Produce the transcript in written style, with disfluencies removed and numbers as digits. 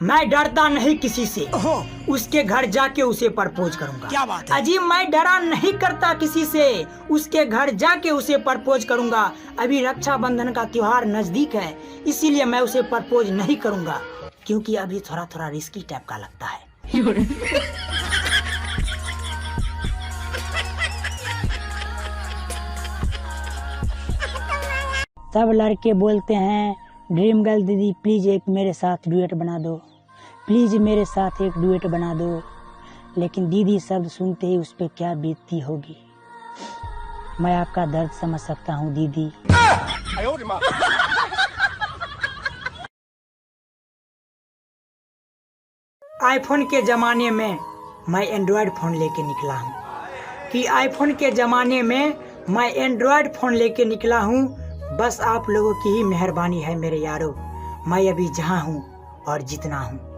मैं डरता नहीं किसी से, उसके घर जाके उसे प्रपोज करूंगा। क्या बात है? अजी मैं डरा नहीं करता किसी से, उसके घर जाके उसे प्रपोज करूंगा। अभी रक्षाबंधन का त्योहार नजदीक है, इसीलिए मैं उसे प्रपोज नहीं करूंगा, क्योंकि अभी थोड़ा थोड़ा रिस्की टाइप का लगता है। सब लड़के बोलते हैं ड्रीम गर्ल दीदी प्लीज एक मेरे साथ डुएट बना दो, प्लीज मेरे साथ एक डुएट बना दो। लेकिन दीदी शब्द सुनते ही उस पर क्या बीतती होगी। मैं आपका दर्द समझ सकता हूँ दीदी। आईफोन के ज़माने में मैं एंड्रॉयड फ़ोन लेके निकला हूँ, कि आईफोन के ज़माने में मैं एंड्रॉयड फ़ोन लेके निकला हूँ। बस आप लोगों की ही मेहरबानी है मेरे यारों, मैं अभी जहाँ हूँ और जितना हूँ।